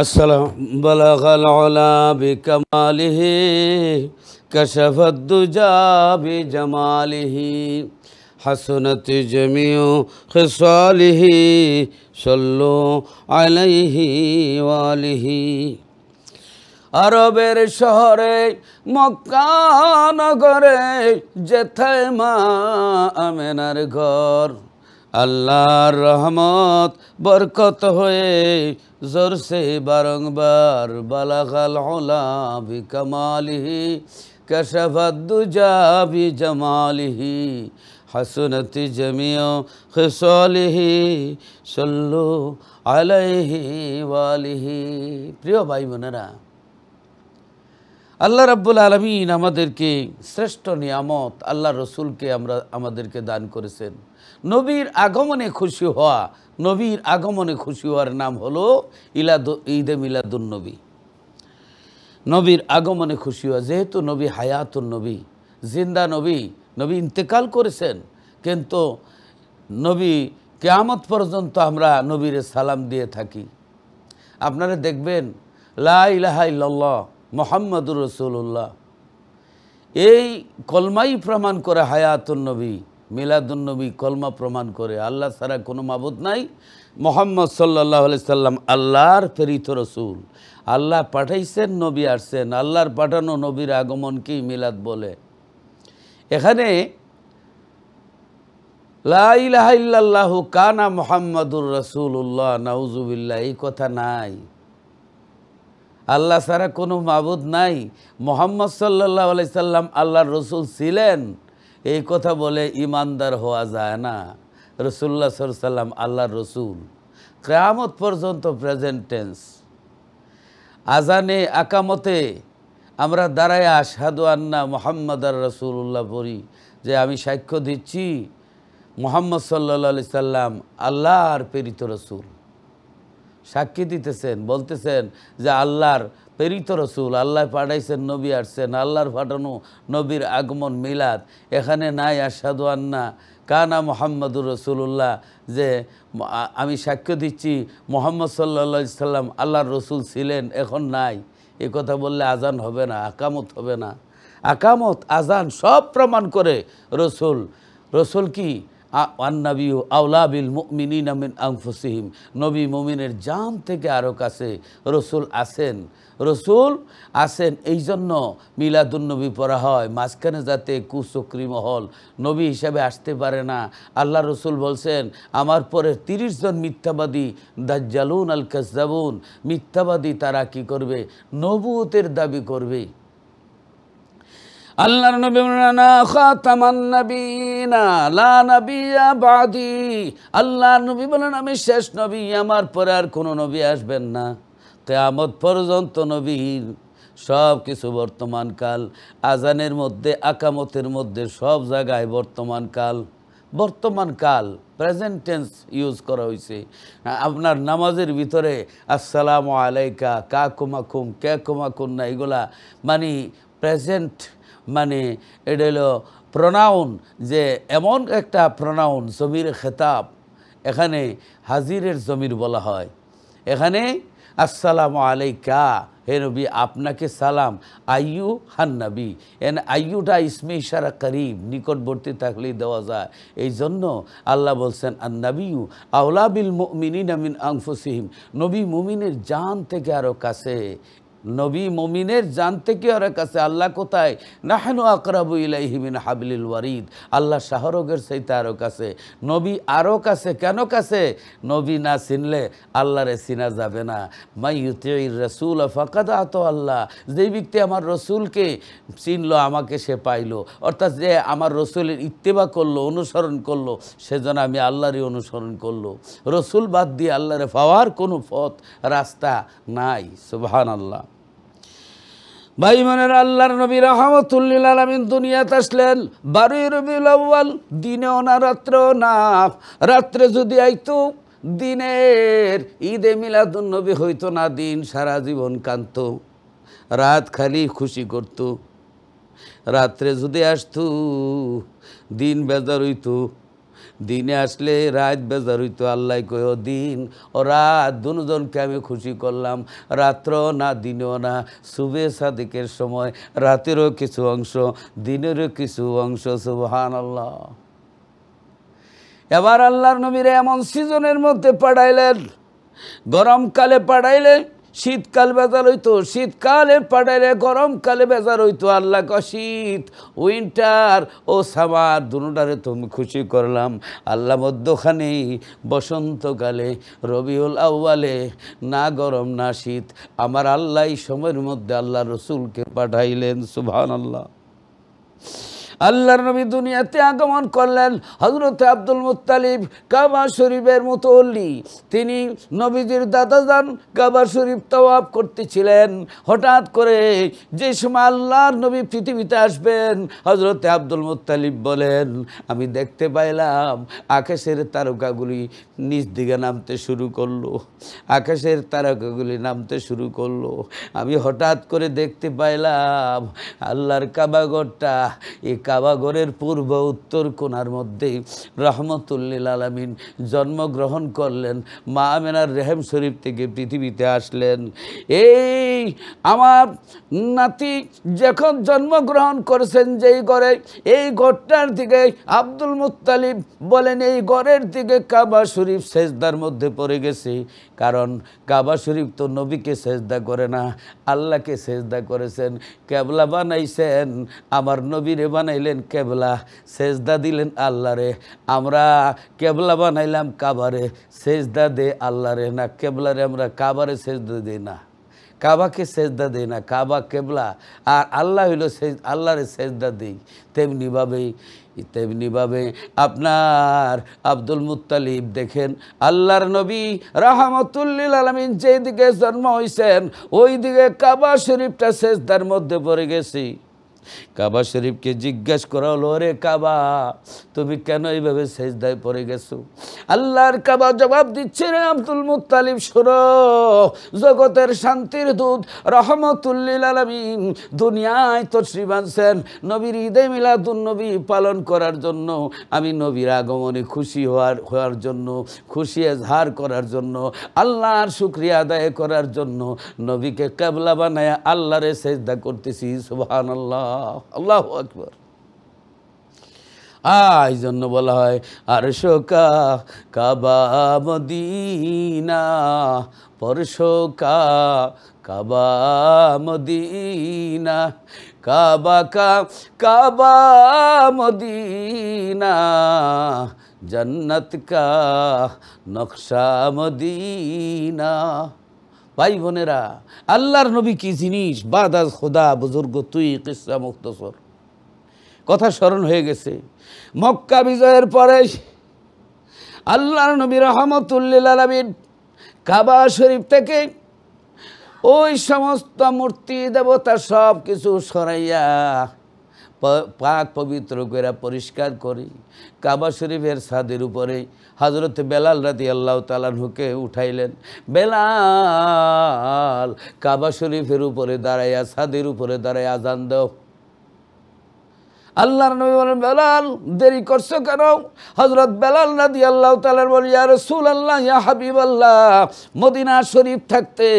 السلام بلغ العلا بكماله كشف الدجى بجماله حسنت جميع خصاله صلوا عليه وآله আরবের শহরে মক্কা নগরে যেথায় মা আমেনার ঘর আল্লাহর রহমত বরকত হয়ে জোরসে বারংবার বালাগাল উলা বিকামালিহি কাশাফাদ দুজা বিজামালিহি হাসনাত জামিউ খিসালিহি সাল্লু আলাইহি ওয়ালিহি। প্রিয় ভাই বোনেরা, আল্লাহ রাব্বুল আলামিন আমাদেরকে শ্রেষ্ঠ নিয়ামত আল্লাহ রসুলকে আমাদেরকে দান করেছেন। নবীর আগমনে খুশি হওয়া, নবীর আগমনে খুশি হওয়ার নাম হলো ঈদে মিলাদুন নবী। নবীর আগমনে খুশি হওয়া, যেহেতু নবী হায়াতুন নবী, জিন্দা নবী, নবী ইন্তেকাল করেছেন, কিন্তু নবী কিয়ামত পর্যন্ত আমরা নবীর সালাম দিয়ে থাকি। আপনারা দেখবেন লা ইলাহা ইল্লাল্লাহ মুহাম্মাদুর রাসূলুল্লাহ, এই কলমাই প্রমাণ করে হায়াতুন নবী, মিলাদুন নবী কলমা প্রমাণ করে আল্লাহ ছাড়া কোনো মাবুদ নাই, মুহাম্মদ সাল্লাল্লাহু আলাইহি সাল্লাম আল্লাহর প্রেরিত রসুল। আল্লাহ পাঠাইছেন, নবী আসছেন, আল্লাহর পাঠানো নবীর আগমনকেই মিলাদ বলে। এখানে লা ইলাহা ইল্লাল্লাহু কানা মুহাম্মাদুর রাসূলুল্লাহ, নাউজুবিল্লাহ, এই কথা নাই। আল্লাহ ছাড়া কোনো মাবুদ নাই, মুহাম্মদ সাল্লাল্লাহু আলাইহি সাল্লাম আল্লাহর রসুল ছিলেন, এই কথা বলে ইমানদার হওয়া যায় না। রাসূলুল্লাহ সাল্লাল্লাহু আলাইহি সাল্লাম আল্লাহর রসুল, কিয়ামত পর্যন্ত প্রেজেন্ট টেন্স। আজানে আকামতে আমরা দাঁড়ায় আশহাদু আন্না মুহাম্মাদার রাসূলুল্লাহ পড়ি, যে আমি সাক্ষ্য দিচ্ছি মুহাম্মদ সাল্লাল্লাহু আলাইহি সাল্লাম আল্লাহর প্রেরিত রসুল। সাক্ষী দিতেছেন, বলতেছেন যে আল্লাহর প্রেরিত রসুল, আল্লাহ পাঠাইছেন, নবী আসছেন, আল্লাহর পাঠানো নবীর আগমন মিলাদ। এখানে নাই আশহাদু আন্না কানা মুহাম্মাদুর রাসূলুল্লাহ, যে আমি সাক্ষ্য দিচ্ছি মুহাম্মদ সাল্লাল্লাহু আলাইহি সাল্লাম আল্লাহর রসুল ছিলেন, এখন নাই। এ কথা বললে আজান হবে না, আকামত হবে না। আকামত, আজান সব প্রমাণ করে রসুল। রসুল কি? আন্নাবিউ আওলা বিল মুমিনিনা মিন আনফুসিহিম, নবী মুমিনের জান থেকে আরও কাছে রসুল আসেন। রসুল আসেন, এই জন্য মিলাদুন নবী পড়া হয়। মাঝখানে যাতে কুচক্রি মহল নবী হিসাবে আসতে পারে না। আল্লাহ রসুল বলছেন, আমার পরে 30 জন মিথ্যাবাদী, দাজ্জালুন আল কাজ্জাবুন, মিথ্যাবাদী, তারা কি করবে? নবুয়তের দাবি করবে। আল্লাহর নবী বলেন না খাতামান নবিয়িনা লা নাবিয়্যা বাদি, আল্লাহর নবী বলেন আমি শেষ নবী, আমার পরে আর কোনো নবী আসবেন না। কিয়ামত পর্যন্ত নবীর সব কিছু বর্তমানকাল। আজানের মধ্যে, আকামতের মধ্যে, সব জায়গায় বর্তমানকাল। বর্তমানকাল প্রেজেন্ট টেন্স ইউজ করা হয়েছে। আপনার নামাজের ভিতরে আসসালামু আলাইকা, কা কুমাকুম, কে কুমাকুম না, এগুলা মানে প্রেজেন্ট, মানে এটা হলো প্রনাউন, যে এমন একটা প্রনাউন, জমির খেতাব। এখানে হাজিরের জমির বলা হয়। এখানে আসসালামু আলাইকা, হে নবী আপনাকে সালাম, আইয়ু হান নবী, আইয়ুটা ইসমে ইশারা করিব, নিকটবর্তী থাকলেই দেওয়া যায়। এই জন্য আল্লাহ বলছেন আন নবিয়্যু আওলা বিল মুমিনিনা মিন আনফুসিহিম, নবী মুমিনের জান থেকে আরও কাছে। নবী মুমিনের জান থেকে আরও কাছে। আল্লাহ কোথায়? নাহনু আকরাবু ইলাইহি মিন হাবলিল ওয়ারিদ, আল্লাহ শাহরগের চাইতে আরও কাছে। নবী আরও কাছে। কেন কাছে? নবী না চিনলে আল্লাহরে চিনা যাবে না। মাই ইউতিউর রাসূল ফাকাদ আতা আল্লাহ, যেই ব্যক্তি আমার রসুলকে চিনলো, আমাকে সে পাইলো। অর্থাৎ যে আমার রসুলের ইত্তেবা করলো, অনুসরণ করলো, সেজন্য আমি আল্লাহরই অনুসরণ করলো। রসুল বাদ দিয়ে আল্লাহরে পাওয়ার কোনো পথ, রাস্তা নাই। সুবহানাল্লাহ। ভাই মনের, আল্লাহর নবী রাহমাতুল লিল আলামিন দুনিয়াতে আসলেন 12 রবিউল আউয়াল, দিনেও না রাত্রেও না। রাত্রে যদি আইতো দিনের ঈদে মিলাদুন নবী হইতো না, দিন সারা জীবন কান্ত, রাত খালি খুশি করত। রাত্রে যদি আসতো দিন বেজার হইতো, দিনে আসলে রাত বেজার হইতো। আল্লাহ কয় ও দিন ও রাত দুজনকে আমি খুশি করলাম, রাত্র না দিনেও না, সুবে সাদিকের সময় রাতেরও কিছু অংশ, দিনেরও কিছু অংশ। সুবহানাল্লাহ। এবার আল্লাহর নবীরে এমন সিজনের মধ্যে পাঠাইলেন, গরমকালে পাঠাইলে শীতকাল বেজার হইতো, শীতকালে পাঠাইলে গরমকালে বেজার হইতো। আল্লাহ ক শীত, উইন্টার ও সামার দুটারে তুমি খুশি করলাম। আল্লাহ মধ্যখানে বসন্তকালে রবিউল আউয়ালে না গরম না শীত, আমার আল্লাহ এই সময়ের মধ্যে আল্লাহ রসুলকে পাঠাইলেন। সুবহানাল্লাহ। আল্লাহর নবী দুনিয়াতে আগমন করলেন। হযরত আব্দুল মুত্তালিব কাবা শরীফের মুতওয়াল্লি, তিনি নবীজির দাদাজান কাবা শরীফ তাওয়াফ করতেছিলেন। হঠাৎ করে যে সময় আল্লাহর নবী পৃথিবীতে আসবেন, হযরত আব্দুল মুত্তালিব বলেন, আমি দেখতে পাইলাম আকাশের তারকাগুলি নিচ দিকে নামতে শুরু করলো, আকাশের তারকাগুলি নামতে শুরু করলো। আমি হঠাৎ করে দেখতে পাইলাম আল্লাহর কাবাঘরটা, এই কাবাঘরের পূর্ব উত্তর কোণার মধ্যে রহমতুল্লিল আলামিন জন্মগ্রহণ করলেন। মা আমেনার রেহেম শরীফ থেকে পৃথিবীতে আসলেন। এই আমার নাতি যখন জন্মগ্রহণ করেছেন যেই ঘরে, এই ঘরটার দিকে আব্দুল মুত্তালিব বলেন এই ঘরের দিকে কাবা শরীফ সেজদার মধ্যে পড়ে গেছে। কারণ কাবা শরীফ তো নবীকে সেজদা করে না, আল্লাহকে সেজদা করেছেন। কেবলা বানাইছেন, আমার নবীরে বানাইলেন কেবলা, সেজদা দিলেন আল্লাহরে। আমরা কেবলা বানাইলাম কাবারে, সেজদা দে আল্লাহরে না কেবলারে। আমরা কাবারে সেজদা দিই না, কাবাকে সেজদা দেই না, কাবা কেবলা আর আল্লাহ হইল আল্লাহরে সেজদা দিই। তেমনিভাবে আপনার আব্দুল মুত্তালিব দেখেন আল্লাহর নবী রাহমাতুল্লিল আলামিন যেদিকে জন্ম হয়েছেন ওই দিকে কাবা শরীফটা সেজদার মধ্যে পড়ে গেছি। কাবা শরীফকে জিজ্ঞাসা করা হলো, রে কাবা তুমি কেন এইভাবে সেজদায় পড়ে গেছো? আল্লাহর কাবা জবাব দিচ্ছে, রে আব্দুল মুত্তালিব শোনো, জগতের শান্তির দূত রহমতুল্লিল আলামিন দুনিয়ায় তশরিফ আনছেন নবীর ঈদে মিলাদুন নবী পালন করার জন্য। আমি নবীর আগমনে খুশি হওয়ার জন্য, খুশি এজহার করার জন্য, আল্লাহর শুকরিয়া আদায় করার জন্য নবীকে কিবলা বানায়া আল্লাহরে সেজদা করতেছি। সুবহানাল্লাহ, আল্লাহু আকবার। এই জন্য বলা হয় আরশোকা কাবা মদিনা, পরশোকা কাবা মদিনা, কাবা মদিনা, জন্নত কা নকশা মদিনা। ভাই বোনেরা, আল্লাহর নবী কি জিনিস, বাদাজ খোদা বুজুর্গ তুই কিসসা মুখতসর। কথা স্মরণ হয়ে গেছে, মক্কা বিজয়ের পরে আল্লাহর নবী রহমতুল্লিল আলামিন কাবা শরীফ থেকে ওই সমস্ত মূর্তি দেবতা সব কিছু সরাইয়া পাক পবিত্র করে পরিষ্কার করি কাবা শরীফের ছাদের উপরে হযরত বেলাল রাদিয়াল্লাহু তাআলা আনহুকে উঠাইলেন। বেলাল কাবা শরীফের উপরে দাঁড়াইয়া, ছাদের উপরে দাঁড়াইয়া আজান দাও। আল্লাহর নবী বলেন, বেলাল দেরি করছো কেন? হযরত বেলাল রাদিয়াল্লাহু তাআলা বলেন, ইয়া রাসূলুল্লাহ, ইয়া হাবিবাল্লাহ, মদিনা শরীফ থাকতে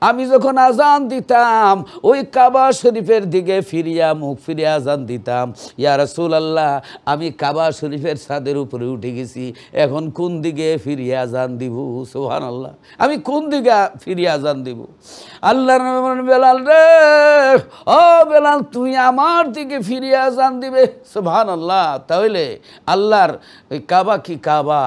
আমি যখন আজান দিতাম ওই কাবা শরীফের দিকে ফিরিয়া মুখ ফিরিয়া আজান দিতাম। ইয়া রাসূলুল্লাহ, আমি কাবা শরীফের ছাদের উপরে উঠে গেছি, এখন কোন দিকে ফিরিয়া আজান দিব? সুবহানাল্লাহ, আমি কোন দিকে ফিরিয়া আজান দিব? আল্লাহর নবী বলেন, বেলাল রে, ও বেলাল, তুই আমার দিকে ফিরিয়া আজান দিবে। সুবহানাল্লাহ। তাহলে আল্লাহর ওই কাবা কি কাবা,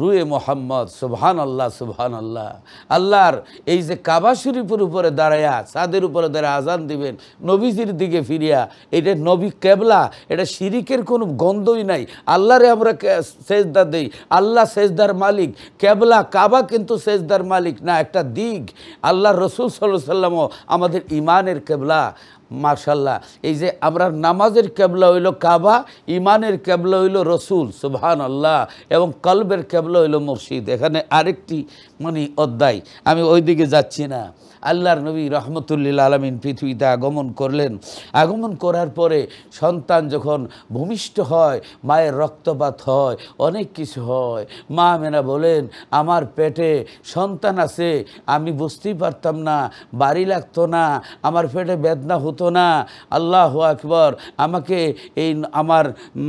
রুয়ে মোহাম্মদ। সুবহানাল্লাহ, সুবহানাল্লাহ। আল্লাহর এই যে কাবা শরীফের উপরে দাঁড়ায়া, ছাদের উপরে দাঁড়ায় আজান দিবেন নবীজির দিকে ফিরিয়া, এটা নবী কেবলা, এটা শিরিকের কোনো গন্ধই নাই। আল্লাহরে আমরা সেজদা দেই, আল্লাহ সেজদার মালিক। কেবলা কাবা কিন্তু সেজদার মালিক না, একটা দিক। আল্লাহ রসুল সাল্লাল্লাহু আলাইহি ওয়াসাল্লামও আমাদের ইমানের কেবলা। মাশাআল্লাহ, এই যে আমরা নামাজের কেবলা হইল কাবা, ইমানের কেবলা হইল রসুল। সুবহানাল্লাহ। এবং কলবের কেবলা হইল মুর্শিদ। এখানে আরেকটি অধ্যায়, আমি ওই দিকে যাচ্ছি না। আল্লাহর নবী রহমতুল্লিল আলামিন পৃথিবীতে আগমন করলেন। আগমন করার পরে সন্তান যখন ভূমিষ্ঠ হয়, মায়ের রক্তপাত হয়, অনেক কিছু হয়। মা আমেনা বলেন, আমার পেটে সন্তান আছে, আমি বুঝতেই পারতাম না, বাড়ি লাগতো না, আমার পেটে বেদনা হতো না। আল্লাহু আকবার, আমাকে এই আমার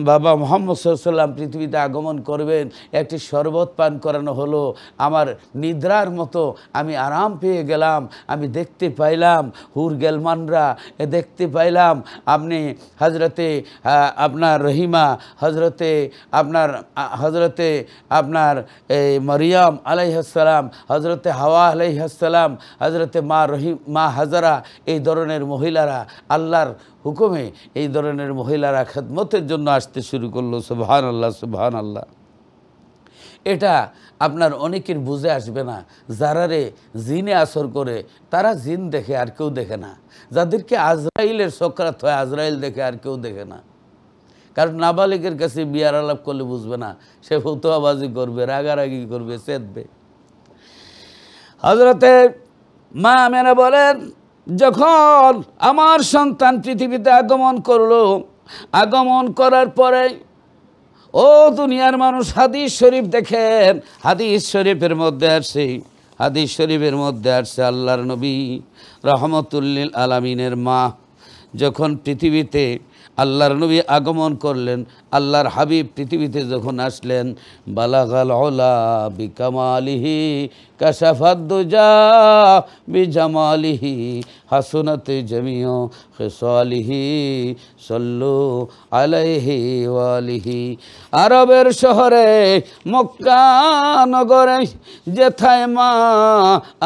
বাবা মুহাম্মদ সাল্লাল্লাহু আলাইহি ওয়াসাল্লাম পৃথিবীতে আগমন করবেন, একটি শরবত পান করানো হলো। আমার নিদ্রার মতো আমি আরাম পেয়ে গেলাম। আমি দেখতে পাইলাম হুর গেলমানরা, দেখতে পাইলাম আপনি হজরতে আপনার রহিমা, হজরতে আপনার এই মরিয়ম আলাইহিস সালাম, হজরতে হাওয়া আলাইহিস সালাম, হজরতে মা হাজারা, এই ধরনের মহিলারা আল্লাহর হুকুমে এই ধরনের মহিলারা খেদমতের জন্য আসতে শুরু করলো। সুবহানাল্লাহ, সুবহানাল্লাহ। এটা আপনার অনেকের বুঝে আসবে না। যারারে জিনে আসর করে তারা জিন দেখে, আর কেউ দেখে না। যাদেরকে আজরাইলের সক্রাত হয়, আজরাইল দেখে, আর কেউ দেখে না। কারণ নাবালিকের কাছে বিয়ার আলাপ করলে বুঝবে না, সে ফতুয়াবাজি করবে, রাগারাগি করবে, চেতবে। হযরতে মা আমেনা বলেন, যখন আমার সন্তান পৃথিবীতে আগমন করলো, আগমন করার পরে ও দুনিয়ার মানুষ, হাদিস শরীফ দেখেন, হাদিস শরীফের মধ্যে আসছে আল্লাহর নবী রহমতুল্লিল আলামিনের মা যখন পৃথিবীতে আল্লাহর নবী আগমন করলেন, আল্লাহর হাবিব পৃথিবীতে যখন আসলেন, বালাগাল উলা বিকামালিহি কাশাফাদ দুজা বিজামালিহি হাসুনাত জামিউ খিসালিহি সাল্লু আলাইহি ওয়ালিহি। আরবের শহরে মক্কা নগরে যেথায় মা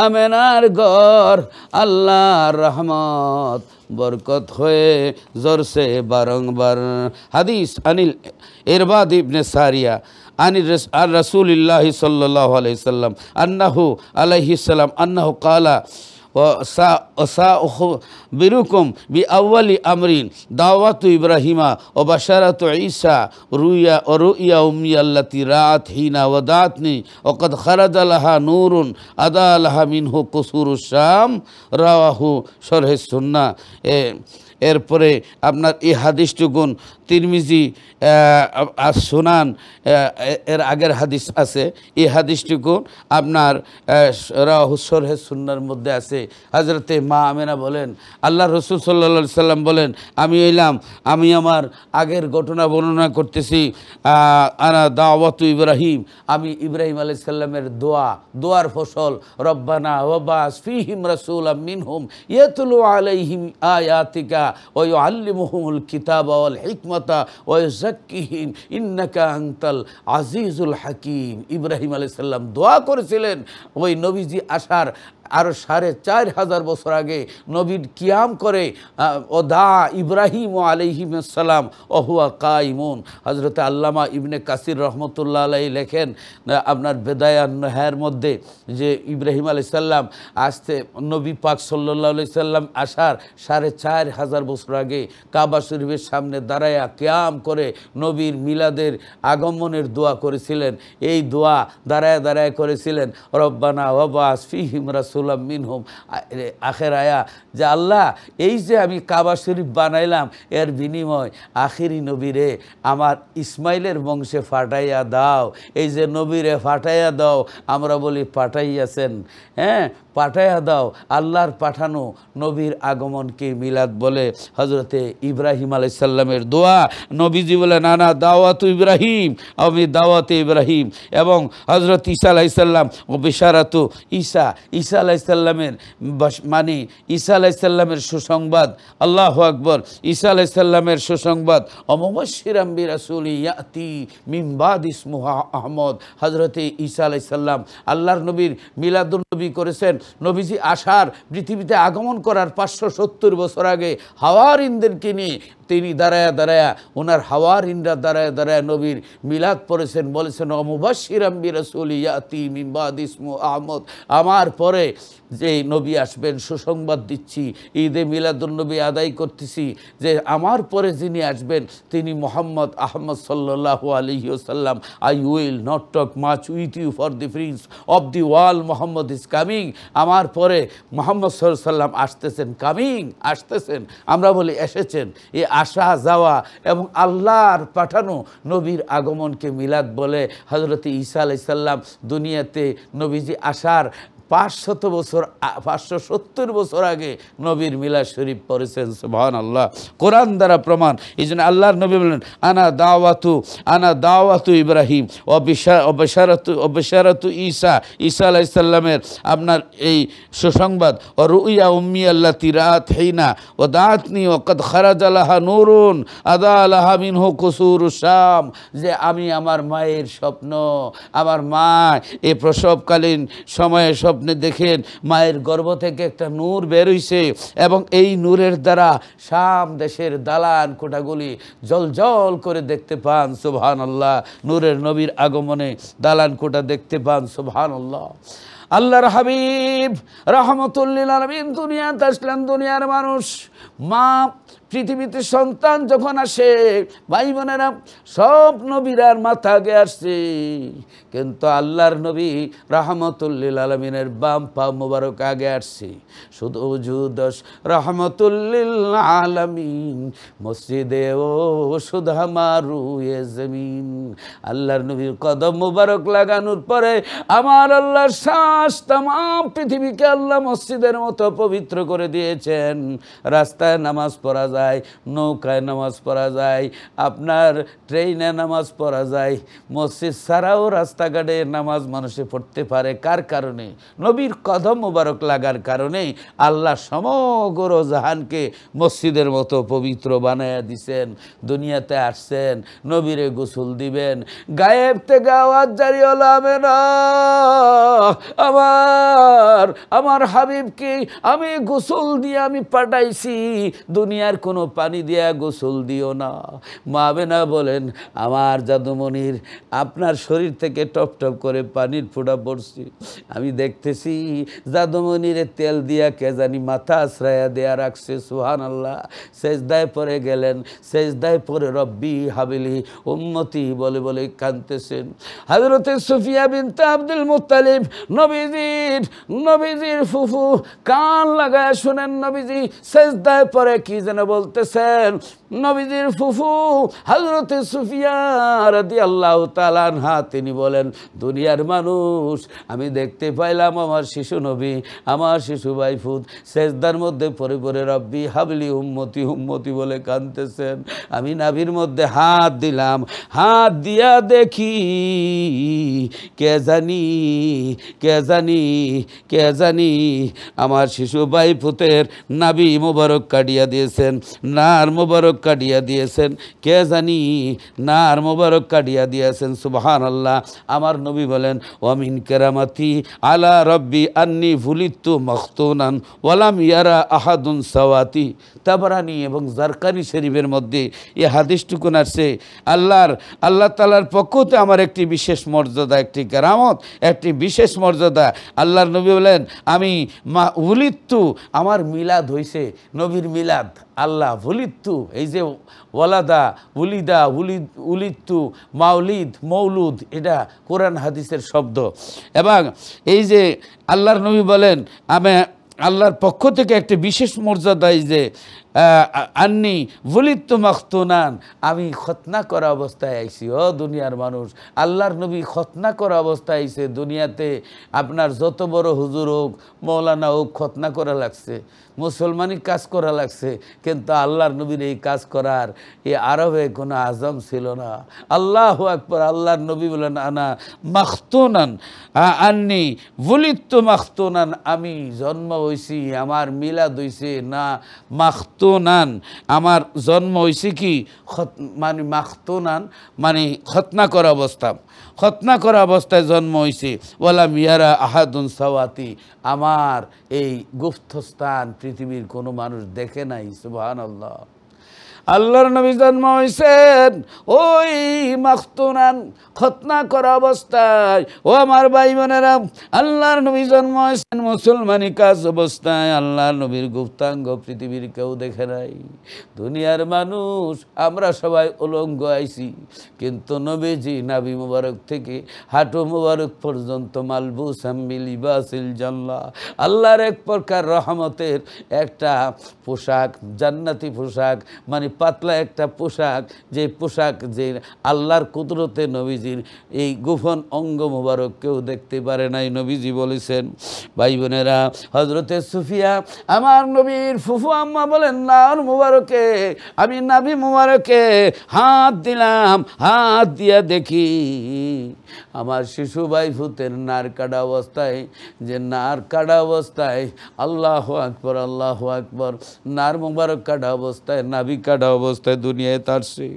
আমেনার ঘর, আল্লাহর রহমত বরকত হয়ে জোরসে বারংবার। হাদিস আনিল ইরবাদ ইবনে সারিয়া আনির রাসূলিল্লাহ সাল্লাল্লাহু আলাইহি সাল্লাম আন্নাহু আলাইহিস সালাম আন্নাহু ক্বালা বিরুকুম বি আউয়ালি আমরিন দাওয়াতু ইব্রাহিমা ও বাশারাতু ঈসা রুইয়া ও রুইয়া উম্মি আল্লাতি রাত হিনা ওয়াদাতনি ও কদ খারাজা লাহা নূরুন আদা লাহা মিনহু কুসুরুশ শাম রাওয়াহু শরহে সুন্নাহ। এরপরে আপনার এই হাদিসটুকুন তিরমিজি সুনান এর আগের হাদিস আছে, এই হাদিসটুকুন আপনার শরহে সুন্নাহর মধ্যে আছে। হযরতে মা আমেনা বলেন, আল্লাহ রসুল সাল্লাল্লাহু আলাইহি সাল্লাম বলেন, আমি আমার আগের ঘটনা বর্ণনা করতেছি। আনা দাওয়াতু ইব্রাহিম, আমি ইব্রাহিম আলাইহিস সালামের দোয়ার ফসল। রব্বানা ওয়াবাস ফীহিম রাসূলাম মিনহুম ইয়াতলু আলাইহিম আয়াতিকা ওয়া ইউআল্লিমুহুমুল কিতাবা ওয়াল হিকমাতা ওয়া ইউযাক্কিহিম ইন্নাকা আনতাল আজিজুল হাকিম। ইব্রাহিম আলাইহিস সালাম দোয়া করেছিলেন ওই নবীজি আসার আরও ৪৫০০ বছর আগে। নবীর কিয়াম করে ও দা ইব্রাহিম আলাইহিস সালাম ওহুয়া কাইমুন। হযরতে আল্লামা ইবনে কাসির রহমতুল্লাহ আলাইহি লেখেন আপনার বেদায়ান নেহার মধ্যে যে ইব্রাহিম আলাইহিস সালাম আসতে নবী পাক সাল্লাল্লাহু আলাইহি সাল্লাম আসার ৪৫০০ বছর আগে কাবা শরীফের সামনে দাঁড়ায়া কিয়াম করে নবীর মিলাদের আগমনের দোয়া করেছিলেন। এই দোয়া দাঁড়ায় করেছিলেন, রব্বানা ওয়াবাস ফীহিম রাসূলাম মিনহুম। আখের আয়া যে আল্লাহ, এই যে আমি কাবা শরীফ বানাইলাম, এর বিনিময় আখিরি নবীরে আমার ইসমাইলের বংশে ফাটাইয়া দাও। এই যে নবীরে ফাটাইয়া দাও, আমরা বলি পাঠাইয়াছেন, হ্যাঁ পাঠাইয়া দাও। আল্লাহর পাঠানো নবীর আগমনকে মিলাদ বলে। হজরতে ইব্রাহিম আলাইহিস সালামের দোয়া, নবীজি বলে নানা দাওয়াত ইব্রাহিম, আমি দাওয়াতে ইব্রাহিম। এবং হজরত ঈসা আলাইহিস সালাম ও বিশারাতু ঈসা আলাইহিস সালামের মানে ঈসা আলাইহিস সালামের সুসংবাদ। আল্লাহু আকবার। ঈসা আলাইহিস সালামের সুসংবাদ, অমুবাশশিরাম বিরাসূলি ইয়াতি মিন বাদ ইসমুহু আহমদ। হজরতে ঈসা আলাইহিস সালাম আল্লাহর নবীর মিলাদুন নবী করেছেন। নবীজি আসার পৃথিবীতে আগমন করার ৫৭০ বছর আগে হাওয়ারিনদেরকে নিয়ে তিনি দাঁড়ায়া দাঁড়ায়া ওনার হাওয়ারিনরা দাঁড়ায়া দাঁড়ায়া নবীর মিলাদ পড়েছেন, বলেছেন মুবাশশিরাম বিরাসূলি ইয়াতি মিন বাদি ইসমু আহমদ, আমার পরে যে নবী আসবেন সুসংবাদ দিচ্ছি, ঈদে মিলাদুন্নবী আদায় করতেছি যে আমার পরে যিনি আসবেন তিনি মোহাম্মদ আহমদ সাল্লাল্লাহু আলাইহি ওয়াসাল্লাম। I will not talk much with you for the prince of the world Muhammad is coming. আমার পরে মোহাম্মদ সাল্লাল্লাহু আলাইহি ওয়াসাল্লাম আসতেছেন, কামিং আসতেছেন, আমরা বলি এসেছেন। এই আসা যাওয়া এবং আল্লাহর পাঠানো নবীর আগমনকে মিলাদ বলে। হযরত ঈসা আলাইহিস সালাম দুনিয়াতে নবীজি আসার 570 বছর আগে নবীর মিলাদ শরীফ পড়েছেন। সুবহানাল্লাহ, কোরআন দ্বারা প্রমাণ। এই জন্য আল্লাহর নবী বলেন আনা দাওয়াতু ইব্রাহিম অবিশারাতু ঈসা, ঈসা আলাইহিস সালামের আপনার এই সুসংবাদ। ও রুইয়া উম্মি আল্লাতি রাত হিনা ও দাতনি ও কদ খারাজা লাহা নূরুন আদা লাহা মিনহু কুসুরুশ শাম, যে আমি আমার মায়ের স্বপ্ন, আমার মা এই প্রসবকালীন সময়ে স্বপ্নে দেখেন মায়ের গর্ভ থেকে একটা নূর বের হইছে এবং এই নূরের দ্বারা শাম দেশের দালান কোঠাগুলি জলজল করে দেখতে পান। সুবহানাল্লাহ, নূরের নবীর আগমনে দালান কোঠা দেখতে পান। সুবহানাল্লাহ। আল্লাহর হাবিব রাহমাতুল লিল আলামিন দুনিয়াতে আসলেন। দুনিয়ার মানুষ, মা পৃথিবীতে সন্তান যখন আসে, ভাই বোনেরা, সব নবীরার মাথা আগে আসছে, কিন্তু আল্লাহর নবী রাহমাতুল লিল আলামিনের বাম পা মোবারক আগে আসছে। শুধু জুদস রাহমাতুল লিল আলামিন মসজিদে ও সুধা মারু এ জমিন। আল্লাহর নবীর কদম মোবারক লাগানোর পরে আমার আল্লাহর শ্বাস তামাম পৃথিবীকে আল্লাহ মসজিদের মতো পবিত্র করে দিয়েছেন। রাস্তায় নামাজ পড়া যায়, নৌকায় নামাজ পড়া যায়, আপনার ট্রেনে নামাজ পড়া যায়, মসজিদ ছাড়াও রাস্তাঘাটে নামাজ মানুষে পড়তে পারে। কার কারণে? নবীর কদম মোবারক লাগার কারণেই আল্লাহ সমগ্র জাহানকে মসজিদের মতো পবিত্র বানায়া দিছেন। দুনিয়াতে আসছেন, নবীরে গোসল দিবেন। গায়েব থেকে আওয়াজ জারি হলো, আমেনা, আমার হাবিবকে আমি গোসল দিয়ে আমি পাঠাইছি, দুনিয়ার কোনো পানি দিয়া গোসল দিও না। মা আমেনা বলেন, আমার জাদুমণির আপনার শরীর থেকে টপ টপ করে পানির ফোঁটা পড়ছে, আমি দেখতেছি জাদুমণিরে তেল দিয়া কে জানি মাথা আশ্রয়া দেয়া রাখছে। সুবহানাল্লাহ। সেজদায় পড়ে গেলেন, সেজদায় পড়ে রব্বি হাবিলি উম্মতি বলে বলে কাঁদতেছেন। হযরতে সুফিয়া বিনতে আব্দুল মুত্তালিব নবীজির ফুফু, কান লাগায় শুনেন নবীজি সেজদায় পড়ে কি যেন বলতেছেন। নবীজির ফুফু হযরতে সুফিয়া রাদিয়াল্লাহু তাআলা আনহা তিনি বলেন, দুনিয়ার মানুষ, আমি দেখতে পাইলাম আমার শিশু নবী, আমার শিশু ভাইফুত সেজদার মধ্যে পড়ে পড়ে রব্বি হাবলি উম্মতি উম্মতি বলে কাঁদতেছেন। আমি নাভির মধ্যে হাত দিলাম, হাত দিয়া দেখি কে জানি আমার শিশু ভাইফুতের নাভি মোবারক কাটিয়া দিয়েছেন, নার মোবারক কাটিয়া দিয়েছেন, কে জানি নার মোবারক কাটিয়া দিয়েছেন। সুবহানাল্লাহ। আমার নবী বলেন, ওয়ামিন কেরামাতি আলা রব্বি আন্নি ভুলিত্তু মখতুনান ওয়ালাম ইয়ারা আহাদুন সাওয়াতি। তাবরানি এবং জারকানি শরীফের মধ্যে এই হাদিসটুকুন আসছে। আল্লাহ তাআলার পক্ষতে আমার একটি বিশেষ মর্যাদা, একটি কেরামত, একটি বিশেষ মর্যাদা। আল্লাহর নবী বলেন, আমি ভুলিত্তু, আমার মিলাদ হইছে, নবীর মিলাদ। আল্লাহ ভুলিত্তু, এই যে ওয়ালাদা উলিদা উলিত্তু মাউলিদ মৌলুদ, এটা কোরআন হাদিসের শব্দ। এবং এই যে আল্লাহর নবী বলেন, আমি আল্লাহর পক্ষ থেকে একটি বিশেষ মর্যাদা, এই যে আন্নি ভুলিত্তু মাখতুনান, আমি খতনা করা অবস্থায় আইছি। ও দুনিয়ার মানুষ, আল্লাহর নবী খতনা করা অবস্থায় আইছে। দুনিয়াতে আপনার যত বড় হুজুর হোক, মৌলানা হোক, খতনা করা লাগছে, মুসলমানি কাজ করা লাগছে, কিন্তু আল্লাহর নবীর এই কাজ করার এই আরবে কোনো আজম ছিল না। আল্লাহু আকবার। আল্লাহর নবী বলেন, আনা মাখতুনান আন্নি ভুলিত্তু মাখতুনান, আমি জন্ম হইছি, আমার মিলাদ হইছে না মাখতুনান, আমার জন্ম হয়েছে কি মানে মাখতুনান মানে খতনা করা অবস্থায় জন্ম হয়েছে। ওয়ালা মিয়ারা আহাদুন সাওয়াতি, আমার এই গুপ্তস্থান পৃথিবীর কোনো মানুষ দেখে নাই। সুবহানাল্লাহ। আল্লাহর নবী জন্ম হয়েছেন ওই মাখতুনান, খতনা করা অবস্থায়। ও আমার ভাই বোনেরা, আল্লাহর নবী জন্ম হয়েছেন মুসলমানি কাজ অবস্থায়। আল্লাহর নবীর গুপ্তাঙ্গ পৃথিবীর কেউ দেখে নাই। দুনিয়ার মানুষ আমরা সবাই উলঙ্গ আইছি, কিন্তু নবীজি নাভি মুবারক থেকে হাঁটু মুবারক পর্যন্ত মালবুসাম বিলিবাসিল জান্নাহ, আল্লাহর এক প্রকার রহমতের একটা পোশাক, জান্নাতি পোশাক, মানে পাতলা একটা পোশাক, যে পোশাক যে আল্লাহর কুদরতে নবীজির এই গোপন অঙ্গ মুবারক কেউ দেখতে পারে নাই। নবীজি বলেছেন, ভাই বোনেরা, হজরতে সুফিয়া আমার নবীর ফুফু আম্মা বলেন, নার মুবারকে আমি নাভি মুবারকে হাত দিলাম, হাত দিয়া দেখি আমার শিশু ভাই ফুতের নার কাটা অবস্থায়, যে নার কাটা অবস্থায় আল্লাহু আকবার, আল্লাহু আকবার, নার মুবারক কাটা অবস্থায়, নাভি কাটা অবস্থায় দুনিয়ায় তারছে।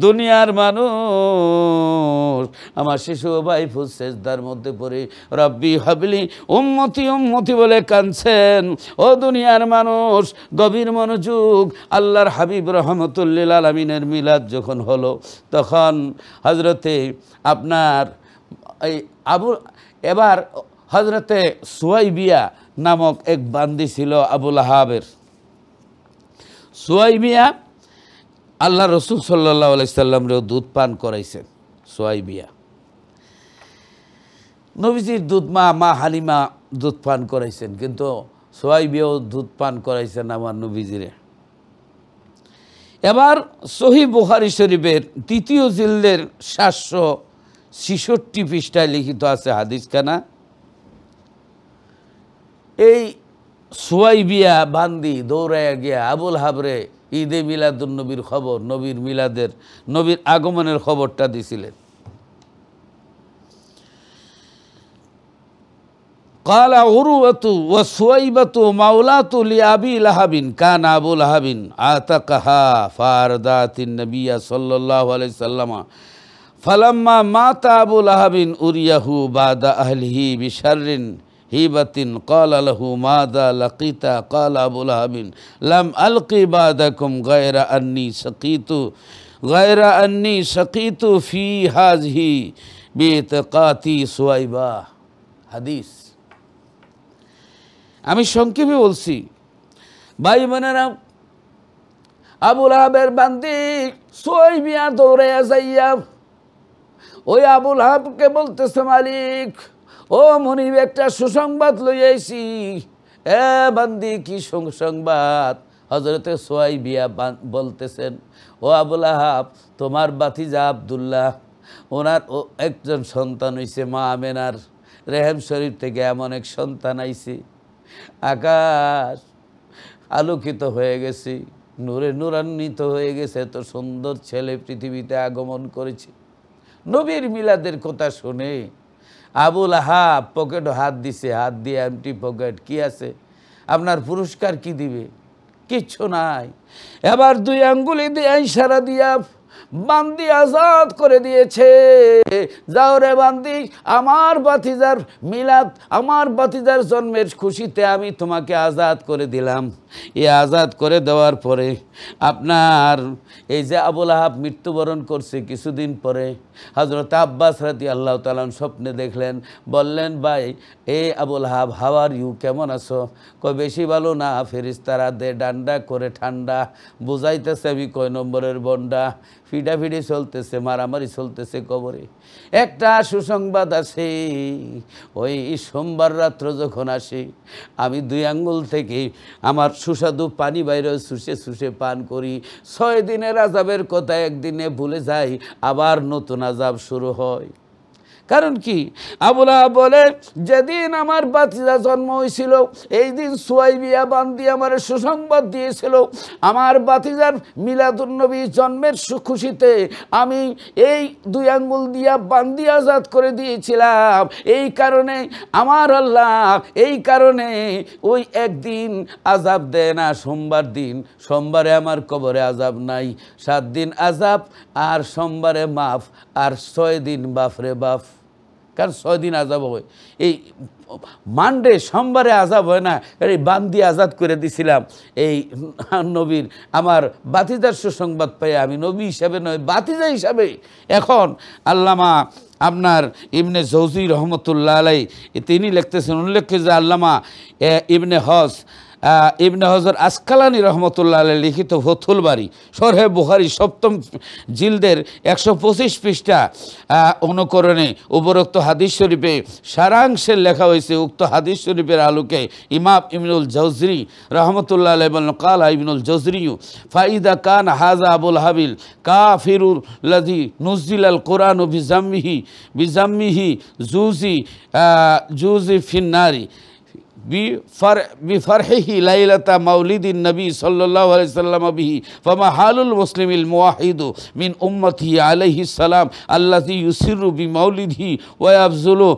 দুনিয়ার মানুষ আমার শিশু ভাই ফুত সেজদার মধ্যে পড়ে রব্বি হাবলি উম্মতি উম্মতি বলে কাঁদছেন। ও দুনিয়ার মানুষ, গভীর মনোযোগ। আল্লাহর হাবিব রহমতুল্লিল আলমিনের মিলাদ যখন হলো, তখন হজরতে আপনার এই এবার হজরতে সুয়াইবিয়া নামক এক বান্দি ছিল আবুল আহাবের। সুয়াইবিয়া আল্লাহ রসুল সাল্লাল্লাহু আলাইহি সাল্লামরেও দুধ পান করাইছেন। সুয়াইবিয়া নবীজির দুধ মা হালিমা দুধ পান করাইছেন, কিন্তু সুয়াইবিয়াও দুধ পান করাইছেন আমার নবীজিরে। এবার সহিহ বুখারী শরীফের ২য় জিলদের ৭৬৬ পৃষ্ঠায় লিখিত আছে হাদিসখানা। এই সুয়াইবিয়া বান্দি দৌড়াইয়া গিয়া আবুল হাবরে ঈদে মিলাদুন নবীর খবর, নবীর মিলাদের, নবীর আগমনের খবরটা দিছিলেন। কালা উরওয়াতু ওয়া সুয়াইবাতু মাওলাতু লিআবি লাহাবিন কানা আবু লাহাবিন আতাকাহা ফারদাতিন নবিয়্য সাল্লাল্লাহু আলাইহি সাল্লাম ফালাম্মা মাতা আবু লাহাবিন উরিয়াহু বাদা আহলিহি বিশাররিন হিবাতিন ক্বালা লাহু মাযা লাকিতা ক্বালা আবু লাহাবিন লাম আলকি বাদাকুম গায়রা আন্নি শাকিতু ফি হাযিহি বিইতকাতি সুয়াইবা। হাদিস আমি সংক্ষেপে বলছি। ভাই বোনেরা, আবুল আহাবের বান্দি সুয়াইবিয়া দৌড়াইয়া যাইয়া ওই আবুল আহাবকে বলতেছে, মালিক ও মনিব, একটা সুসংবাদ লই আইছি। এ বান্দি, কি সুসংবাদ? হজরতে সুয়াইবিয়া বলতেছেন, ও আবুল আহাব, তোমার ভাতিজা আব্দুল্লাহ, ওনার একজন সন্তান হইছে মা আমেনার রেহেম শরীফ থেকে, এমন এক সন্তান আইছে, আকাশ আলোকিত হয়ে গেছে, নূরে নূরান্বিত হয়ে গেছে, এত সুন্দর ছেলে পৃথিবীতে আগমন করেছে। নবীর মিলাদের কথা শুনে আবুল আহাব পকেটে হাত দিছে, হাত দিয়ে এমটি পকেট, কি আছে আপনার পুরস্কার কি দিবে? কিচ্ছু নাই। এবার 2 আঙ্গুলি দিয়ে ইশারা দিয়া বান্দি আজাদ করে দিয়েছে। যাও রে বান্দি, আমার ভাতিজার মিলাদ, আমার ভাতিজার জন্মের খুশিতে আমি তোমাকে আজাদ করে দিলাম। এই আজাদ করে দেওয়ার পরে আপনার এই যে আবুল আহাব মৃত্যুবরণ করছে কিছুদিন পরে, হযরত আব্বাস রাদিয়াল্লাহু তাআলা স্বপ্নে দেখলেন, বললেন, ভাই এ আবুল আহাব, হাউ আর ইউ, কেমন আছো? কয়, বেশি ভালো না, ফেরেশতারা দে ডান্ডা করে ঠান্ডা, বুঝাইতেছে আমি কয় নম্বরের বন্ডা, ফিডাফিডি চলতেছে, মারামারি চলতেছে কবরে। একটা সুসংবাদ আছে, ওই সোমবার রাত্র যখন আসি, আমি 2 আঙ্গুল থেকে আমার সুস্বাদু পানি বাইরে শুষে শুষে পান করি। 6 দিনের আযাবের কথা একদিনে ভুলে যাই, আবার নতুন আযাব শুরু হয়। কারণ কি? আবুল আহাব বলে, যেদিন আমার ভাতিজা জন্ম হয়েছিল, এই দিন সুয়াইবিয়া বান্দি আমার সুসংবাদ দিয়েছিল, আমার ভাতিজার মিলাদুন নবী জন্মের খুশিতে আমি এই 2 আঙ্গুল দিয়া বান্দি আজাদ করে দিয়েছিলাম। এই কারণে আমার আল্লাহ, এই কারণে ওই একদিন আজাব দেয় না, সোমবার দিন। সোমবারে আমার কবরে আজাব নাই, 7 দিন আজাব, আর সোমবারে মাফ, আর 6 দিন বাফরে বাফ। কারণ 6 দিন আযাব হয়। এই মানডে সোমবারে আযাব হয় না, এই বান্দি আজাদ করে দিছিলাম এই নবীর আমার বাতিজার সুসংবাদ পাই আমি নবী হিসাবে নয় বাতিজা হিসাবে। এখন আল্লামা আপনার ইবনে জৌজি রহমতুল্লাহ আলাই তিনি লিখতেছেন, উল্লেখ্য যে আল্লামা ইবনে হজর আসকালানি রহমতুল্লাহ আলাই লিখিত ফথুল বারী শরহে বুখারী 7ম জিলদের 125 পৃষ্ঠা অনুকরণে উপরোক্ত হাদিস শরীফে সারাংশে লেখা হয়েছে। উক্ত হাদিস শরীফের আলোকে ইমাম ইবনুল জৌজরি রহমতুল্লাহ আলাই বলেন, কালা ইবনুল জৌজরিউ ফাইদা কান হাজা আবুল হাবিল কাফিরুল লাযী নুজিলাল কুরআনু বিজাম্মিহি জুজি ফিন্নারি বিফরহিহি লাইলাতা মাউলিদিন নবী সাল্লাল্লাহু আলাইহি সাল্লাম বিহি ফামা হালুল মুসলিমিল মুওয়াহিদু মিন উম্মতিহি আলাইহিস সালাম আল্লাযী ইউসিরু বিমাউলিদিহি ওয়া ইয়াবযুলু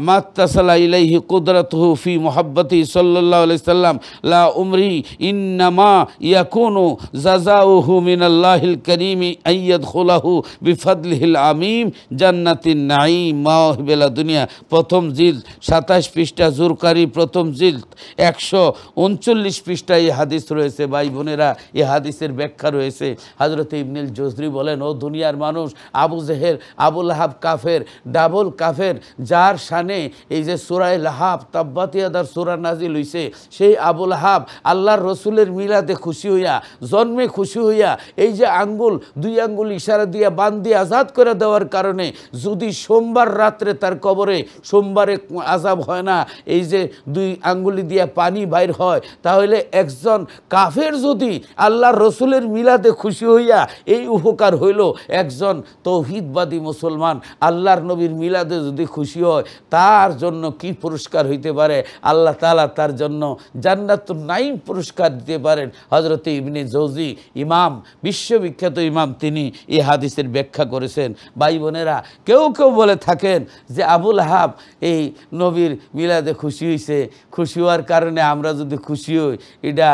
মাত্তাসালা ইলাইহি কুদরাতুহু ফি মুহাব্বতিহি সাল্লাল্লাহু আলাইহি সাল্লাম লা উমরি ইন্নামা ইয়াকুনু জাযাউহু মিনাল্লাহিল কারীমি আইয়াদখুলাহু বিফাদলিহিল আমিম জান্নাতিন নাঈম মাওহিবাল দুনিয়া। প্রথম জিলদ 27 পৃষ্ঠা, জুরকারি প্রথম জিলদ 139 পৃষ্ঠায় এই হাদিস রয়েছে। ভাই বোনেরা, এই হাদিসের ব্যাখ্যা রয়েছে। হযরত ইবনুল জৌজরি বলেন, ও দুনিয়ার মানুষ, আবু জেহেল আবু লাহাব কাফের, ডাবল কাফের, যার শানে এই যে সূরা লাহাব তাব্বাত ইয়াদার সূরা নাজিল হইছে, সেই আবু লাহাব আল্লাহর রসুলের মিলাদে খুশি হইয়া, জন্মে খুশি হইয়া, এই যে আঙ্গুল 2 আঙ্গুল ইশারা দিয়া বান্দি আজাদ করে দেওয়ার কারণে যদি সোমবার রাত্রে তার কবরে সোমবারে আযাব হয় না, এই যে 2 আঙ্গুলি দিয়া পানি বাইর হয়, তাহলে একজন কাফের যদি আল্লাহর রসুলের মিলাদে খুশি হইয়া এই উপকার হইল, একজন তৌহিদবাদী মুসলমান আল্লাহর নবীর মিলাদে যদি খুশি হয়, তার জন্য কি পুরস্কার হইতে পারে? আল্লাহ তাআলা তার জন্য জান্নাতুন নাঈম পুরস্কার দিতে পারেন। হযরত ইবনে জৌজি ইমাম, বিশ্ববিখ্যাত ইমাম, তিনি এই হাদিসের ব্যাখ্যা করেছেন। ভাই বোনেরা, কেউ কেউ বলে থাকেন যে আবু লাহাব এই নবীর মিলাদে খুশি হয়েছে, খুশি হওয়ার কারণে আমরা যদি খুশি হই, এটা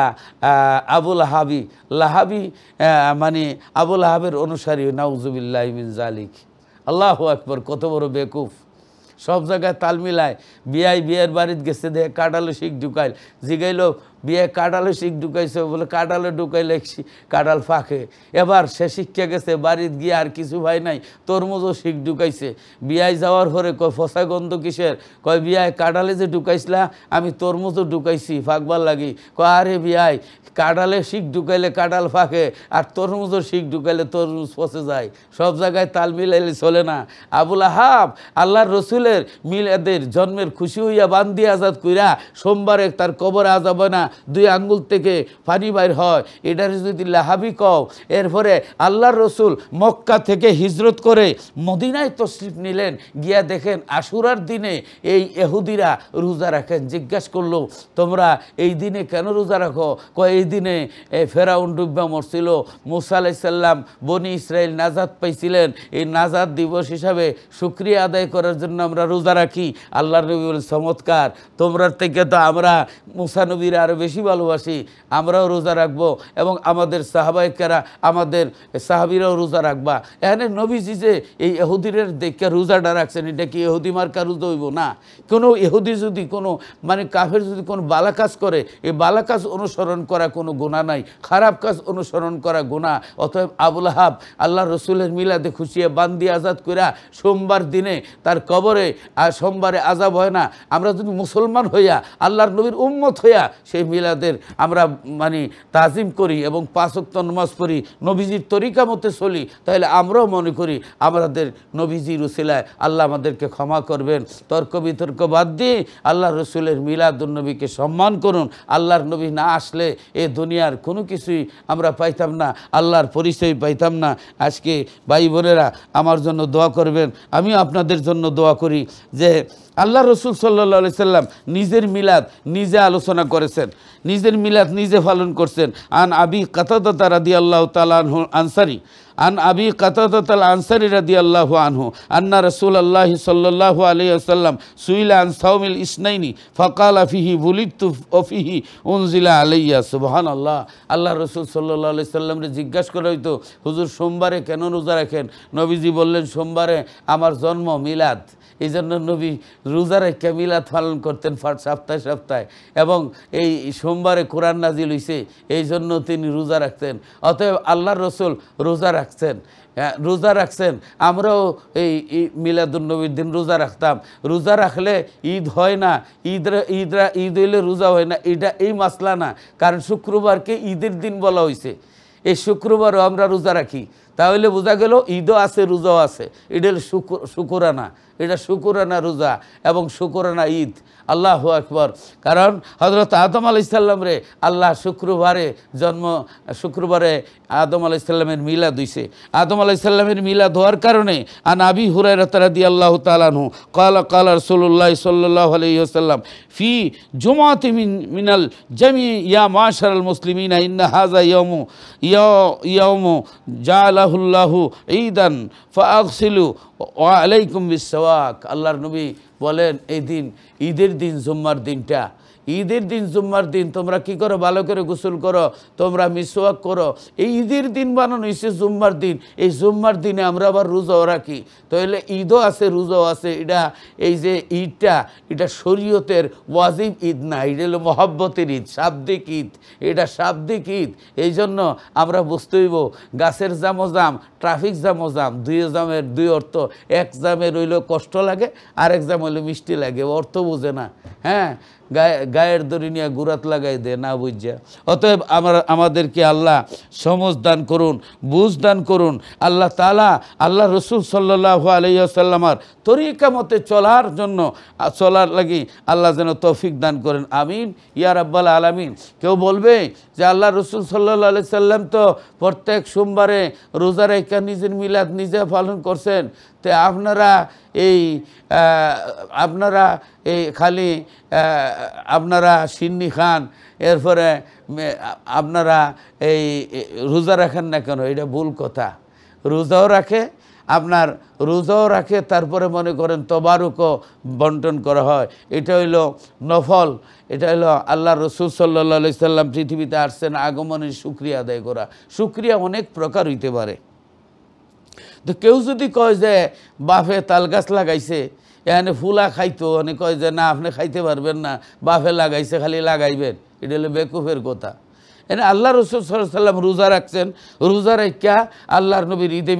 আবু লাহাবি মানে আবু লাহাবের অনুসারী, নাউজুবিল্লাহি মিন জালিক। আল্লাহু আকবার, কত বড় বেকুফ! সব জায়গায় তাল মিলায়। বিয়ের বাড়িতে গেছে, দেখে কাঁঠালে শিখ ঢুকাইল, জিগাইল বিয়ে কাঁঠালে শিখ ঢুকাইছে, বলে কাঁঠালে ঢুকাইলে কাঁঠাল ফাঁকে। এবার সে শিক্ষা গেছে, বাড়িতে গিয়ে আর কিছু ভাই নাই, তরমুজও শিখ ঢুকাইছে। বিয়ায় যাওয়ার পরে কয় ফসা গন্ধ কিসের? কয় বিয়ায় কাঁঠালে যে ঢুকাইছিলা, আমি তরমুজও ঢুকাইছি ফাঁকবার লাগি। কয় আরে বিয়ায় কাঁঠালে শিখ ঢুকাইলে কাঁঠাল ফাঁকে, আর তরমুজও শিখ ঢুকাইলে তরমুজ ফসে যায়। সব জায়গায় তাল মিলাইলে চলে না। আবু লাহাব আল্লাহর রসুলের মিলাদের জন্মের খুশি হইয়া বান্দি আজাদ কইরা সোমবারে তার কবরে আযাব হয় না, 2 আঙ্গুল থেকে পানি বাইর হয়, এটার যদি লাহাবি কও। এরপরে আল্লাহর রসুল মক্কা থেকে হিজরত করে মদিনায় তশরিফ নিলেন, গিয়া দেখেন আশুরার দিনে এই ইহুদিরা রোজা রাখেন। জিজ্ঞাসা করলো, তোমরা এই দিনে কেন রোজা রাখো? কয় এই দিনে ফেরাউন ডুববা মরছিল, মূসা আলাইহিস সালাম বনি ইসরাইল নাজাত পাইছিলেন, এই নাজাত দিবস হিসাবে শুকরিয়া আদায় করার জন্য আমরা রোজা রাখি। আল্লাহর নবী বলেন, চমৎকার, তোমরা থেকে তো আমরা মূসা নবীর আরও বেশি ভালোবাসি, আমরাও রোজা রাখবো এবং আমাদের সাহাবাইকেরা, আমাদের সাহাবিরাও রোজা রাখবা। এখানে নবীজি যে এই ইহুদিদের দেখে রোজাটা রাখছেন, এটা কি ইহুদি মার্কা রোজা হইব না? কোনো ইহুদি যদি কোনো মানে কাফের যদি কোনো বালা কাজ করে, এই বালা কাজ অনুসরণ করা কোনো গুনাহ নাই, খারাপ কাজ অনুসরণ করা গুনাহ। অতএব আবু লাহাব আল্লাহ রসুলের মিলাদে খুশিয়ে বান্দি আজাদ কইরা সোমবার দিনে তার কবরে আর সোমবারে আযাব হয় না, আমরা যদি মুসলমান হইয়া আল্লাহর নবীর উম্মত হইয়া সেই মিলাদের আমরা মানে তাজিম করি এবং 5 ওয়াক্ত নামাজ পড়ি, নবীজির তরিকা মতে চলি, তাহলে আমরাও মনে করি আমাদের নবীজির উসিলায় আল্লাহ আমাদেরকে ক্ষমা করবেন। তর্ক বিতর্ক বাদ দিয়ে আল্লাহ রসুলের মিলাদুন নবীকে সম্মান করুন। আল্লাহর নবী না আসলে এ দুনিয়ার কোনো কিছুই আমরা পাইতাম না, আল্লাহর পরিচয় পাইতাম না। আজকে ভাই বোনেরা আমার জন্য দোয়া করবেন, আমি আপনাদের জন্য দোয়া করি যে আল্লাহ রসুল সাল্লাল্লাহু আলাইহি সাল্লাম নিজের মিলাদ নিজে আলোচনা করেছেন, নিজের মিলাদ নিজে পালন করছেন। আন আবি কাতাদা রাদিয়াল্লাহু তাআলা আনহু আনসারি আন আবি কাতাদাত আল আনসারী রাদিয়াল্লাহু আনহু আন্না রাসূলুল্লাহ সাল্লাল্লাহু আলাইহি ওয়াসাল্লাম সুইলা আন সাওমিল ইসনাইনি ফাকালা ফিহি বুলিতু ওয়া ফিহি উনজিলা আলাইয়া। সুবহানাল্লাহ। আল্লাহ রাসূল সাল্লাল্লাহু আলাইহি সাল্লামকে জিজ্ঞাসা করা হইতো, হুজুর সোমবারে কেন রোজা রাখেন? নবীজি বললেন, সোমবারে আমার জন্ম, মিলাদ, এই জন্য নবী রোজা রেখে মিলাদ পালন করতেন সপ্তাহে সপ্তাহে, এবং এই সোমবারে কোরআন নাজিল হইছে এই জন্য তিনি রোজা রাখতেন। অতএব আল্লাহর রসুল রোজা রাখছেন। আমরাও এই মিলাদুন্নবীর দিন রোজা রাখতাম। রোজা রাখলে ঈদ হয় না, ঈদ হইলে রোজা হয় না, এটা এই মাসলা না। কারণ শুক্রবারকে ঈদের দিন বলা হয়েছে, এই শুক্রবারও আমরা রোজা রাখি। তাহলে বোঝা গেল ঈদও আছে, রোজাও আছে। এটা হলো শুকুরানা, এটা শুকুরানা রোজা এবং শুকুরানা ঈদ। আল্লাহু আকবার। কারণ হযরত আদম আলাইহিস সালাম রে আল্লাহ শুক্রবারে আদম আলাইহিস সালামের মিলাদ হইছে। আদম আলাইহিস সালামের মিলাদ হওয়ার কারণে আন আবি হুরায়রা রাদিয়াল্লাহু তাআলা আনহু ক্বালা রাসূলুল্লাহ সাল্লাল্লাহু আলাইহি ওয়াসাল্লাম ফি জুমআতি মিনাল জামি ইয়া মাশারাল মুসলিমিনা ইন্না হাযা ইয়াউমু জাআলাহুল্লাহু ঈদান ফাআগসিলু ওয়া আলাইকুম বিসওয়াক। আল্লাহর নবী বলেন, এই দিন ঈদের দিন, জুম্মার দিনটা ঈদের দিন, জুম্মার দিন তোমরা কি করো? ভালো করে গোসল করো, তোমরা মিসওয়াক করো। এই ঈদের দিন বানানো হয়েছে জুম্মার দিন। এই জুম্মার দিনে আমরা আবার রোজাও রাখি। তাহলে ঈদও আছে, রোজাও আছে। এই যে ঈদটা, এটা শরীয়তের ওয়াজিব ঈদ না, এটা হলো মহব্বতের ঈদ, শাব্দিক ঈদ। এটা শাব্দিক ঈদ। এই জন্য আমরা বুঝতে হইব, গাছের জামোজাম, ট্রাফিক জামোজাম, দুই জামের দুই অর্থ। এক জামের হইল কষ্ট লাগে, আর এক জাম হইলো মিষ্টি লাগে, অর্থ বুঝে না। হ্যাঁ, গায়ের দড়ি নিয়ে গুরাত লাগাই দে না বুঝা। অতএব আমাদেরকে আল্লাহ সমঝ দান করুন, বুঝ দান করুন। আল্লাহ তাআলা আল্লাহ রসুল সাল্লাল্লাহু আলাইহি ওয়াসাল্লামের তরিকা মতে চলার লাগি আল্লাহ যেন তৌফিক দান করেন। আমিন ইয়া রাব্বাল আলামিন। কেউ বলবে যে আল্লাহ রসুল সাল্লাল্লাহু আলাইহি সাল্লাম তো প্রত্যেক সোমবারে রোজা রেখে নিজের মিলাদ নিজে পালন করছেন, তো আপনারা সিন্নি খান, এরপরে আপনারা এই রোজা রাখেন না কেন? এটা ভুল কথা। রোজাও রাখে, তারপরে মনে করেন তবারুকও বন্টন করা হয়। এটা হইল নফল। এটা হইলো আল্লাহ রসুল সাল্লাল্লাহু আলাইহি সাল্লাম পৃথিবীতে আসছেন আগমনের শুকরিয়া আদায় করা। শুকরিয়া অনেক প্রকার হইতে পারে। তো কেউ যদি কয় যে বাপে তাল গাছ লাগাইছে, এখানে ফুলা খাইতো, অনেক কয় যে না, আপনি খাইতে পারবেন না, বাপে লাগাইছে, খালি লাগাইবেন, এটা হলো বেকুফের কথা। এনে আল্লাহ রসুল সাল্লাল্লাহু আলাইহি সাল্লাম রোজা রাখছেন। রোজা রেখা আল্লাহর নবীর ঈদে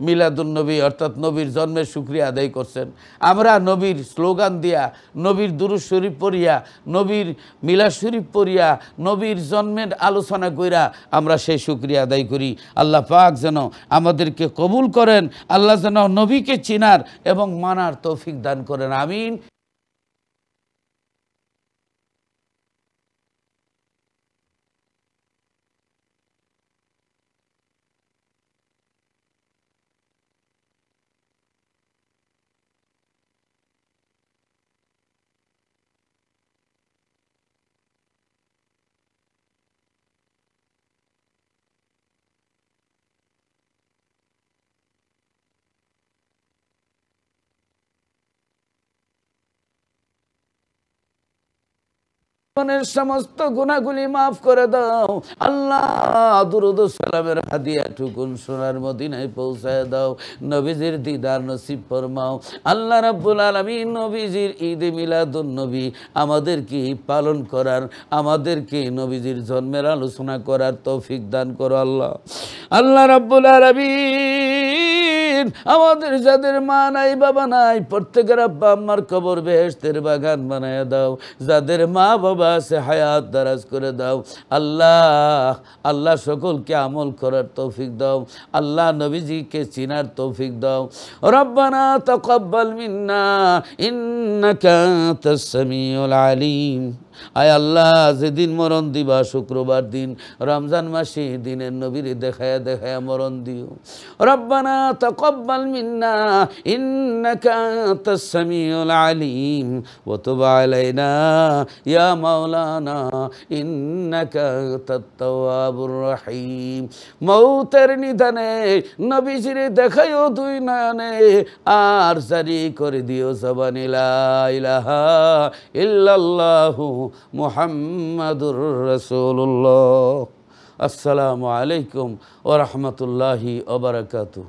মিলাদুন্নবী অর্থাৎ নবীর জন্মের শুকরিয়া আদায় করছেন। আমরা নবীর স্লোগান দিয়া, নবীর দুরূদ শরীফ পড়িয়া, নবীর মিলাদ শরীফ পড়িয়া, নবীর জন্মের আলোচনা কইরা আমরা সেই শুকরিয়া আদায় করি। আল্লাহ পাক যেন আমাদেরকে কবুল করেন, আল্লাহ যেন নবীকে চিনার এবং মানার তৌফিক দান করেন। আমিন। জীবনের সমস্ত গুনাহগুলি মাফ করে দাও আল্লাহ। দুরূদ ও সালামের হাদিয়া টুকুন সোনার মদিনায় পৌঁছায় দাও। নবীজির দিদার নসিব ফরমাও আল্লাহ রাব্বুল আলামিন। নবীজির ঈদে মিলাদুন নবী আমাদেরকে পালন করার, আমাদেরকে নবীজির জন্মের আলোচনা করার তৌফিক দান করো আল্লাহ। আল্লাহ রাব্বুল আলামিন আমাদের যাদের মা নাই, বাবা নাই, প্রত্যেকের আব্বা আম্মার কবর বেহেশতের বাগান বানায় দাও। যাদের মা বাবা আছে হায়াত দারাজ করে দাও আল্লাহ। সকলকে আমল করার তৌফিক দাও আল্লাহ। নবীজিকে চিনার তৌফিক দাও। রব্বানা তাকাব্বাল মিন্না ইন্নাকা আনতাস সামিউল আলিম। আয় আল্লাহ যেদিন মরণ দিবা শুক্রবার দিন রমজান মাসে দিনের নবীর দেখায়া দেখায়া মরণ দিও রব্বানা তাকাব্বাল মিন্না ইন্নাকা আনতাস সামিউল আলিম ওয়া তুব আলাইনা ইয়া মাওলানা ইন্নাকা আনতাত তাওয়াবুর রহিম মৌতের নিদানে নবীজির দেখায়ও দুই নয়নে আর জারি করে দিও জবানে লা ইলাহা ইল্লাল্লাহু মুহাম্মাদুর রাসূলুল্লাহ। আসসালামু আলাইকুম ওয়া রাহমাতুল্লাহি ওয়া বারাকাতুহু।